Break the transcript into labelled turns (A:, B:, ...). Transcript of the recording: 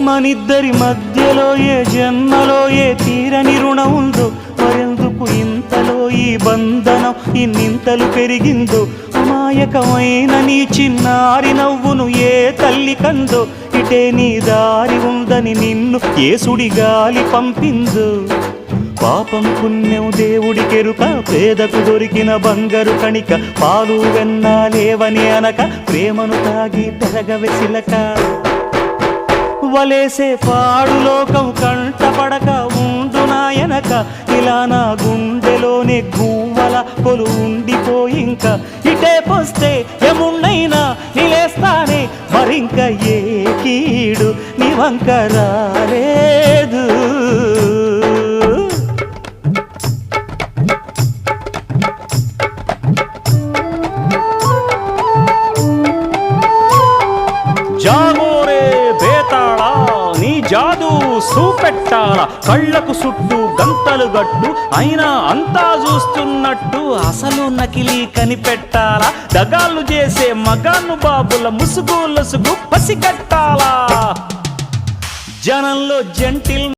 A: మనిద్దరి మధ్యలో ఏ జన్మలో ఏ తీరని రుణం ఉందో, మరెందుకు ఇంతలో ఈ బంధనం ఇన్నింతలు పెరిగిందో, అమాయకమైన నీ చిన్నారి నవ్వును ఏ తల్లి కందో, ఇటే నీ దారి ఉందని నిన్ను ఏ సుడి గాలి పంపిందో. పాపం పుణ్యం దేవుడికెరుక, పేదకు దొరికిన బంగారు కణిక, పాలు వెన్నాలేవని అనక ప్రేమను తాగి పెరగవెసిలక. వలేసే పాడు లోకం కంటపడక ఉండు నాయనక, ఇలా నా గుండెలోనే గువ్వల కొలు ఉండిపోయింక. ఇటే పోస్తే ఎమున్నైనా నిలేస్తానే, మరింక ఏ కీడు నీ వంక రాలేదు. జాగోరే బేతాళా, నీ జాదు సూపెట్టాల, కళ్ళకు చుట్టూ గంతలు గట్టు, అయినా అంతా చూస్తున్నట్టు అసలు నకిలీ కనిపెట్టాలా. దగాళ్ళు చేసే మగాను బాబుల ముసుగు లొసుగు పసిగట్టాలా. జనంలో జంటిల్